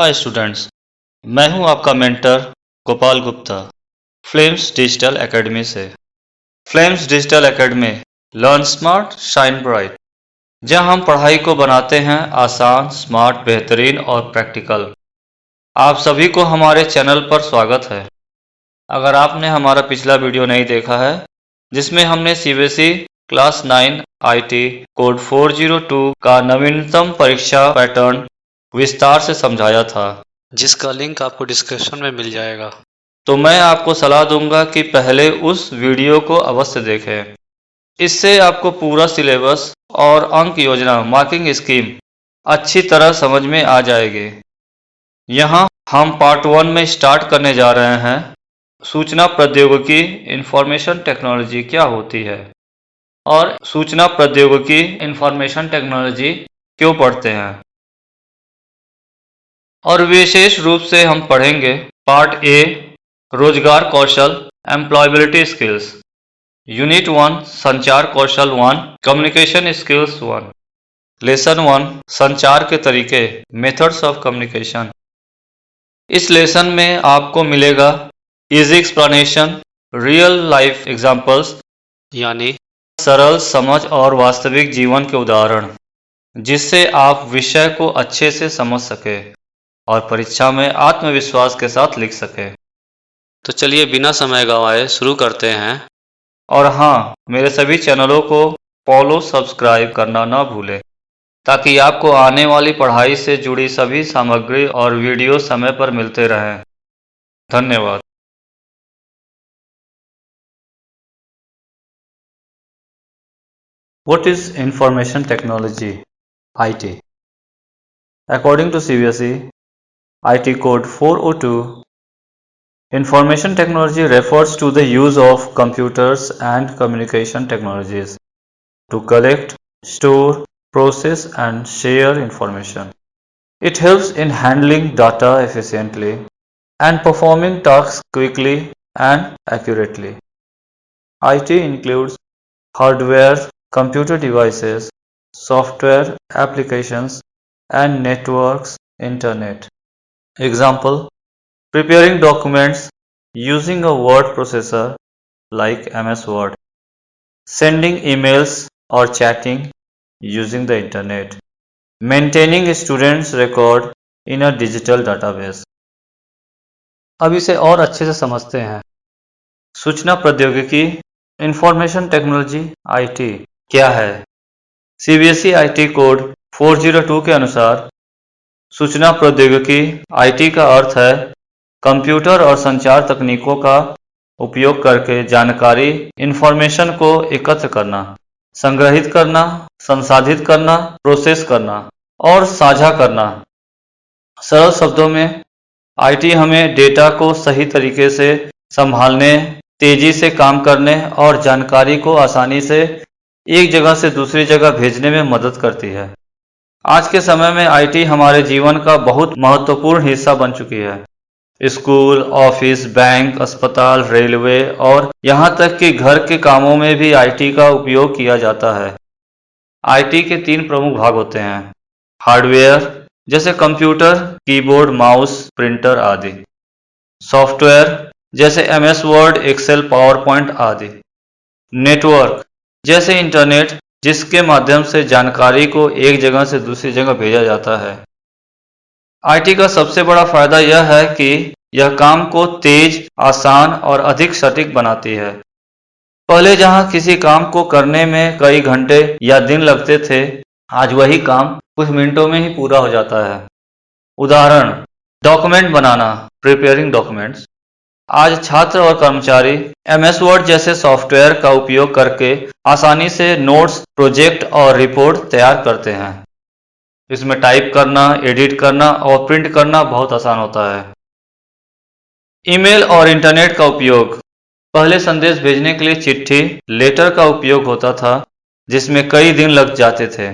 Hi students, मैं हूं आपका mentor Gopal Gupta, flames digital academy से। Flames digital academy, learn smart shine bright, जहां हम पढ़ाई को बनाते हैं आसान, स्मार्ट, बेहतरीन और प्रैक्टिकल। आप सभी को हमारे चैनल पर स्वागत है। अगर आपने हमारा पिछला वीडियो नहीं देखा है, जिसमें हमने सीबीएसई क्लास 9 आईटी कोड 402 का नवीनतम परीक्षा पैटर्न विस्तार से समझाया था, जिसका लिंक आपको डिस्क्रिप्शन में मिल जाएगा। तो मैं आपको सलाह दूंगा कि पहले उस वीडियो को अवश्य देखें। इससे आपको पूरा सिलेबस और अंक योजना मार्किंग स्कीम अच्छी तरह समझ में आ जाएगी। यहाँ हम पार्ट 1 में स्टार्ट करने जा रहे हैं। सूचना प्रौद्योगिकी इंफॉर्मेशन टेक्नोलॉजी क्या होती है और सूचना प्रौद्योगिकी इंफॉर्मेशन टेक्नोलॉजी क्यों पढ़ते हैं, और विशेष रूप से हम पढ़ेंगे पार्ट ए रोजगार कौशल एम्प्लॉयबिलिटी स्किल्स, यूनिट 1 संचार कौशल 1 कम्युनिकेशन स्किल्स 1, लेसन 1 संचार के तरीके मेथड्स ऑफ कम्युनिकेशन। इस लेसन में आपको मिलेगा easy explanation, real life examples, यानी सरल समझ और वास्तविक जीवन के उदाहरण, जिससे आप विषय को अच्छे से समझ सके और परीक्षा में आत्मविश्वास के साथ लिख सके। तो चलिए बिना समय गंवाए शुरू करते हैं। और हाँ, मेरे सभी चैनलों को फॉलो सब्सक्राइब करना ना भूलें, ताकि आपको आने वाली पढ़ाई से जुड़ी सभी सामग्री और वीडियो समय पर मिलते रहें। धन्यवाद। What is information technology? IT. According to CBSE, IT code 402, information technology refers to the use of computers and communication technologies to collect, store, process and share information. It helps in handling data efficiently and performing tasks quickly and accurately. IT includes hardware, computer devices, software applications and networks, internet. Example: preparing documents using a word processor like MS Word, sending emails or chatting using the internet, maintaining a student's record in a digital database. अब इसे और अच्छे से समझते हैं। सूचना प्रौद्योगिकी information technology IT क्या है? सीबीएसई आईटी कोड 402 के अनुसार सूचना प्रौद्योगिकी आईटी का अर्थ है कंप्यूटर और संचार तकनीकों का उपयोग करके जानकारी इंफॉर्मेशन को एकत्र करना, संग्रहित करना, संसाधित करना, प्रोसेस करना और साझा करना। सरल शब्दों में आईटी हमें डेटा को सही तरीके से संभालने, तेजी से काम करने और जानकारी को आसानी से एक जगह से दूसरी जगह भेजने में मदद करती है। आज के समय में आईटी हमारे जीवन का बहुत महत्वपूर्ण हिस्सा बन चुकी है। स्कूल, ऑफिस, बैंक, अस्पताल, रेलवे और यहाँ तक कि घर के कामों में भी आईटी का उपयोग किया जाता है। आईटी के 3 प्रमुख भाग होते हैं: हार्डवेयर जैसे कंप्यूटर, कीबोर्ड, माउस, प्रिंटर आदि; सॉफ्टवेयर जैसे MS Word, Excel, PowerPoint आदि; नेटवर्क जैसे इंटरनेट, जिसके माध्यम से जानकारी को एक जगह से दूसरी जगह भेजा जाता है। आईटी का सबसे बड़ा फायदा यह है कि यह काम को तेज, आसान और अधिक सटीक बनाती है। पहले जहां किसी काम को करने में कई घंटे या दिन लगते थे, आज वही काम कुछ मिनटों में ही पूरा हो जाता है। उदाहरण: डॉक्यूमेंट बनाना, प्रिपेयरिंग डॉक्यूमेंट्स। आज छात्र और कर्मचारी एमएस वर्ड जैसे सॉफ्टवेयर का उपयोग करके आसानी से नोट्स, प्रोजेक्ट और रिपोर्ट तैयार करते हैं। इसमें टाइप करना, एडिट करना और प्रिंट करना बहुत आसान होता है। ईमेल और इंटरनेट का उपयोग: पहले संदेश भेजने के लिए चिट्ठी, लेटर का उपयोग होता था, जिसमें कई दिन लग जाते थे।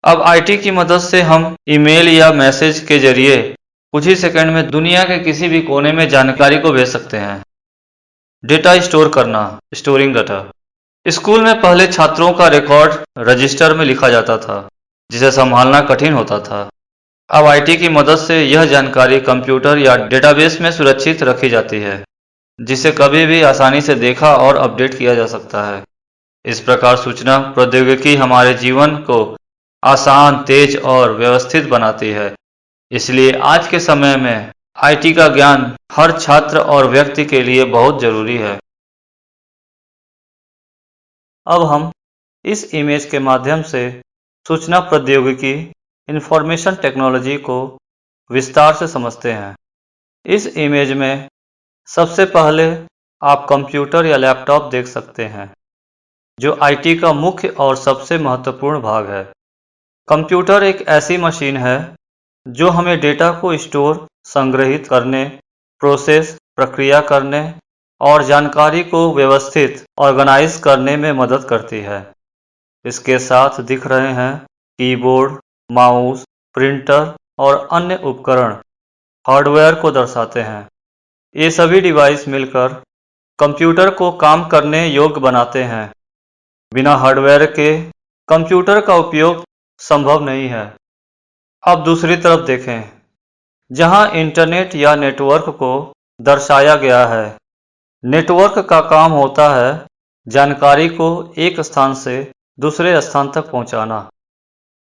अब आईटी की मदद से हम ईमेल या मैसेज के जरिए कुछ ही सेकंड में दुनिया के किसी भी कोने में जानकारी को भेज सकते हैं। डेटा स्टोर करना, स्टोरिंग डाटा। स्कूल में पहले छात्रों का रिकॉर्ड रजिस्टर में लिखा जाता था, जिसे संभालना कठिन होता था। अब आईटी की मदद से यह जानकारी कंप्यूटर या डेटाबेस में सुरक्षित रखी जाती है, जिसे कभी भी आसानी से देखा और अपडेट किया जा सकता है। इस प्रकार सूचना प्रौद्योगिकी हमारे जीवन को आसान, तेज और व्यवस्थित बनाती है। इसलिए आज के समय में आईटी का ज्ञान हर छात्र और व्यक्ति के लिए बहुत जरूरी है। अब हम इस इमेज के माध्यम से सूचना प्रौद्योगिकी इंफॉर्मेशन टेक्नोलॉजी को विस्तार से समझते हैं। इस इमेज में सबसे पहले आप कंप्यूटर या लैपटॉप देख सकते हैं, जो आईटी का मुख्य और सबसे महत्वपूर्ण भाग है। कंप्यूटर एक ऐसी मशीन है जो हमें डेटा को स्टोर, संग्रहित करने, प्रोसेस, प्रक्रिया करने और जानकारी को व्यवस्थित, ऑर्गेनाइज करने में मदद करती है। इसके साथ दिख रहे हैं कीबोर्ड, माउस, प्रिंटर और अन्य उपकरण हार्डवेयर को दर्शाते हैं। ये सभी डिवाइस मिलकर कंप्यूटर को काम करने योग्य बनाते हैं। बिना हार्डवेयर के कंप्यूटर का उपयोग संभव नहीं है। अब दूसरी तरफ देखें, जहां इंटरनेट या नेटवर्क को दर्शाया गया है। नेटवर्क का काम होता है जानकारी को एक स्थान से दूसरे स्थान तक पहुंचाना।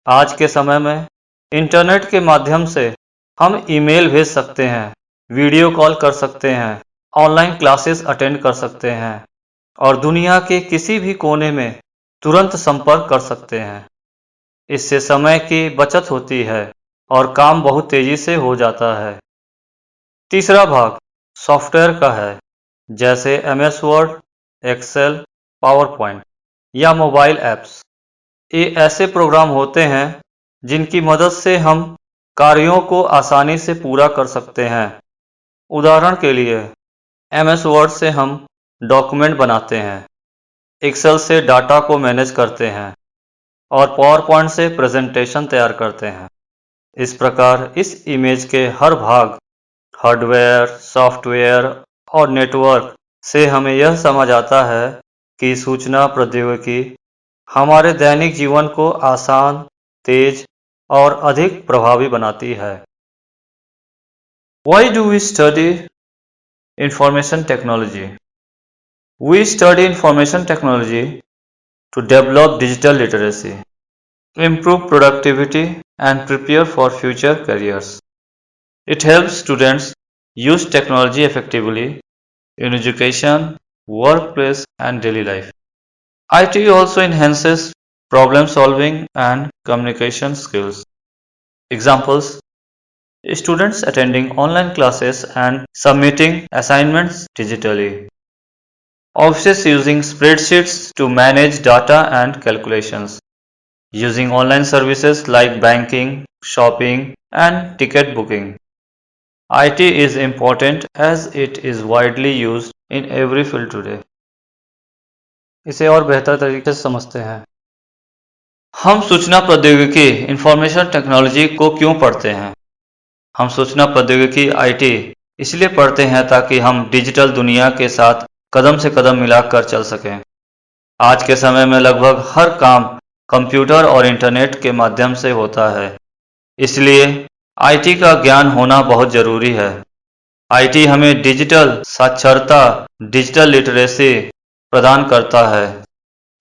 आज के समय में इंटरनेट के माध्यम से हम ईमेल भेज सकते हैं, वीडियो कॉल कर सकते हैं, ऑनलाइन क्लासेस अटेंड कर सकते हैं और दुनिया के किसी भी कोने में तुरंत संपर्क कर सकते हैं। इससे समय की बचत होती है और काम बहुत तेजी से हो जाता है। तीसरा भाग सॉफ्टवेयर का है, जैसे MS वर्ड, एक्सेल, पावरपॉइंट या मोबाइल ऐप्स। ये ऐसे प्रोग्राम होते हैं जिनकी मदद से हम कार्यों को आसानी से पूरा कर सकते हैं। उदाहरण के लिए MS वर्ड से हम डॉक्यूमेंट बनाते हैं, एक्सेल से डाटा को मैनेज करते हैं और पावरपॉइंट से प्रेजेंटेशन तैयार करते हैं। इस प्रकार इस इमेज के हर भाग, हार्डवेयर, सॉफ्टवेयर और नेटवर्क से हमें यह समझ आता है कि सूचना प्रौद्योगिकी हमारे दैनिक जीवन को आसान, तेज और अधिक प्रभावी बनाती है। Why do we study information technology? We study information technology to develop digital literacy, improve productivity, and prepare for future careers. It helps students use technology effectively in education, workplace, and daily life. IT also enhances problem solving and communication skills. Examples: students attending online classes and submitting assignments digitally. Offices using spreadsheets to manage data and calculations. Using online services like banking, shopping, and ticket booking. IT is important as it is widely used in every field today. इसे और बेहतर तरीके से समझते हैं। हम सूचना प्रौद्योगिकी इंफॉर्मेशन टेक्नोलॉजी को क्यों पढ़ते हैं? हम सूचना प्रौद्योगिकी IT इसलिए पढ़ते हैं ताकि हम डिजिटल दुनिया के साथ कदम से कदम मिलाकर चल सकें। आज के समय में लगभग हर काम कंप्यूटर और इंटरनेट के माध्यम से होता है, इसलिए IT का ज्ञान होना बहुत ज़रूरी है। IT हमें डिजिटल साक्षरता, डिजिटल लिटरेसी प्रदान करता है,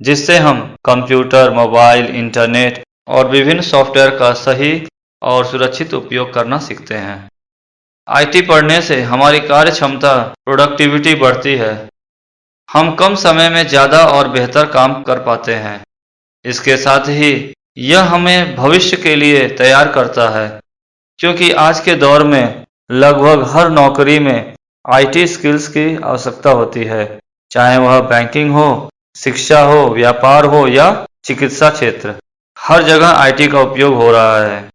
जिससे हम कंप्यूटर, मोबाइल, इंटरनेट और विभिन्न सॉफ्टवेयर का सही और सुरक्षित उपयोग करना सीखते हैं। IT पढ़ने से हमारी कार्य क्षमता, प्रोडक्टिविटी बढ़ती है। हम कम समय में ज़्यादा और बेहतर काम कर पाते हैं। इसके साथ ही यह हमें भविष्य के लिए तैयार करता है, क्योंकि आज के दौर में लगभग हर नौकरी में IT स्किल्स की आवश्यकता होती है, चाहे वह बैंकिंग हो, शिक्षा हो, व्यापार हो या चिकित्सा क्षेत्र। हर जगह IT का उपयोग हो रहा है।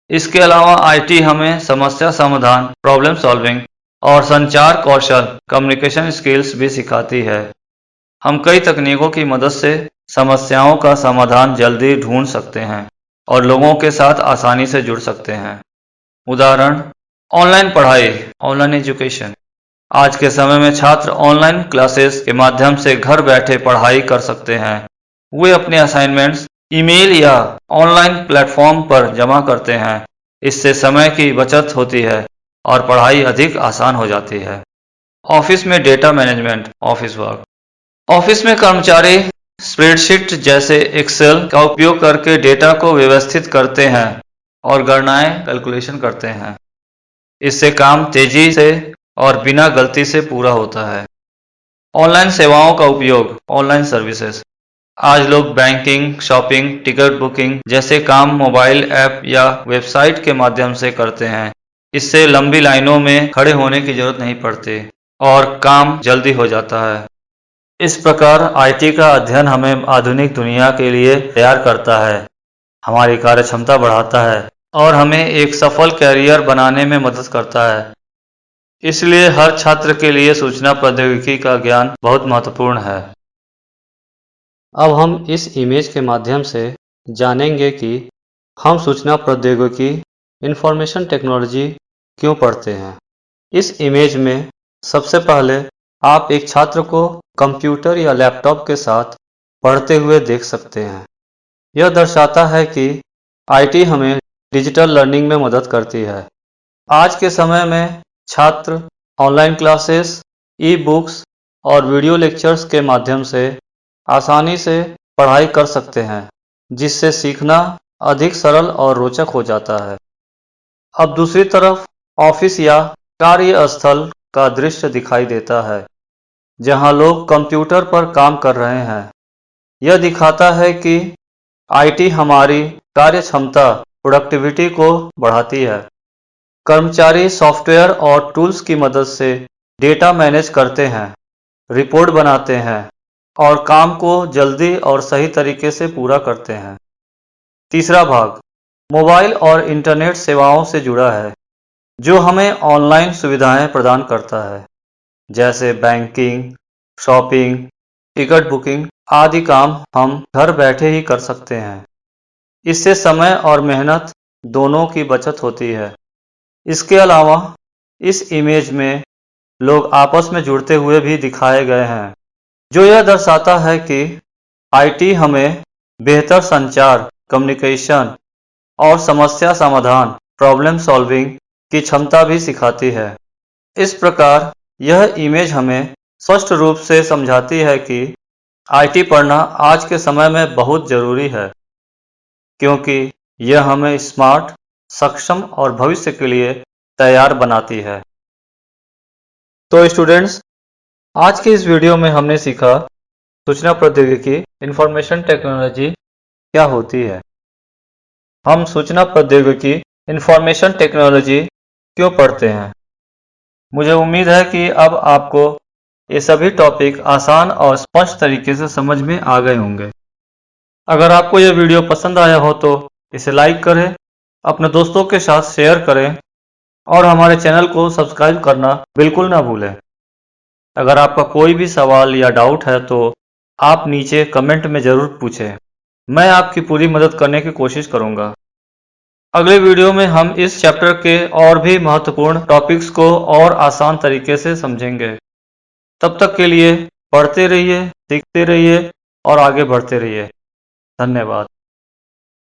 इसके अलावा IT हमें समस्या समाधान, प्रॉब्लम सॉल्विंग और संचार कौशल, कम्युनिकेशन स्किल्स भी सिखाती है। हम कई तकनीकों की मदद से समस्याओं का समाधान जल्दी ढूंढ सकते हैं और लोगों के साथ आसानी से जुड़ सकते हैं। उदाहरण: ऑनलाइन पढ़ाई, ऑनलाइन एजुकेशन। आज के समय में छात्र ऑनलाइन क्लासेस के माध्यम से घर बैठे पढ़ाई कर सकते हैं। वे अपने असाइनमेंट्स ईमेल या ऑनलाइन प्लेटफॉर्म पर जमा करते हैं इससे समय की बचत होती है और पढ़ाई अधिक आसान हो जाती है। ऑफिस में data management, office work. Office में कर्मचारी स्प्रेडशीट जैसे एक्सेल का उपयोग करके डेटा को व्यवस्थित करते हैं और गणनाएं कैलकुलेशन करते हैं। इससे काम तेजी से और बिना गलती से पूरा होता है। ऑनलाइन सेवाओं का उपयोग, ऑनलाइन सर्विसेज। आज लोग बैंकिंग, शॉपिंग, टिकट बुकिंग जैसे काम मोबाइल ऐप या वेबसाइट के माध्यम से करते हैं। इससे लंबी लाइनों में खड़े होने की जरूरत नहीं पड़ती और काम जल्दी हो जाता है। इस प्रकार आईटी का अध्ययन हमें आधुनिक दुनिया के लिए तैयार करता है, हमारी कार्यक्षमता बढ़ाता है और हमें एक सफल कैरियर बनाने में मदद करता है। इसलिए हर छात्र के लिए सूचना प्रौद्योगिकी का ज्ञान बहुत महत्वपूर्ण है। अब हम इस इमेज के माध्यम से जानेंगे कि हम सूचना प्रौद्योगिकी इंफॉर्मेशन टेक्नोलॉजी क्यों पढ़ते हैं। इस इमेज में सबसे पहले आप एक छात्र को कंप्यूटर या लैपटॉप के साथ पढ़ते हुए देख सकते हैं। यह दर्शाता है कि आईटी हमें डिजिटल लर्निंग में मदद करती है। आज के समय में छात्र ऑनलाइन क्लासेस, ई बुक्स और वीडियो लेक्चर्स के माध्यम से आसानी से पढ़ाई कर सकते हैं, जिससे सीखना अधिक सरल और रोचक हो जाता है। अब दूसरी तरफ ऑफिस या कार्यस्थल का दृश्य दिखाई देता है, जहां लोग कंप्यूटर पर काम कर रहे हैं। यह दिखाता है कि आईटी हमारी कार्यक्षमता, प्रोडक्टिविटी को बढ़ाती है। कर्मचारी सॉफ्टवेयर और टूल्स की मदद से डेटा मैनेज करते हैं, रिपोर्ट बनाते हैं और काम को जल्दी और सही तरीके से पूरा करते हैं। तीसरा भाग मोबाइल और इंटरनेट सेवाओं से जुड़ा है, जो हमें ऑनलाइन सुविधाएं प्रदान करता है, जैसे बैंकिंग, शॉपिंग, टिकट बुकिंग आदि काम हम घर बैठे ही कर सकते हैं। इससे समय और मेहनत दोनों की बचत होती है। इसके अलावा इस इमेज में लोग आपस में जुड़ते हुए भी दिखाए गए हैं, जो यह दर्शाता है कि आईटी हमें बेहतर संचार, कम्युनिकेशन और समस्या समाधान, प्रॉब्लम सॉल्विंग की क्षमता भी सिखाती है। इस प्रकार यह इमेज हमें स्पष्ट रूप से समझाती है कि आईटी पढ़ना आज के समय में बहुत ज़रूरी है, क्योंकि यह हमें स्मार्ट, सक्षम और भविष्य के लिए तैयार बनाती है। तो स्टूडेंट्स, आज के इस वीडियो में हमने सीखा सूचना प्रौद्योगिकी इंफॉर्मेशन टेक्नोलॉजी क्या होती है। हम सूचना प्रौद्योगिकी इंफॉर्मेशन टेक्नोलॉजी क्यों पढ़ते हैं। मुझे उम्मीद है कि अब आपको ये सभी टॉपिक आसान और स्पष्ट तरीके से समझ में आ गए होंगे। अगर आपको यह वीडियो पसंद आया हो तो इसे लाइक करें, अपने दोस्तों के साथ शेयर करें और हमारे चैनल को सब्सक्राइब करना बिल्कुल ना भूलें। अगर आपका कोई भी सवाल या डाउट है तो आप नीचे कमेंट में ज़रूर पूछें। मैं आपकी पूरी मदद करने की कोशिश करूंगा। अगले वीडियो में हम इस चैप्टर के और भी महत्वपूर्ण टॉपिक्स को और आसान तरीके से समझेंगे। तब तक के लिए पढ़ते रहिए, सीखते रहिए और आगे बढ़ते रहिए। धन्यवाद।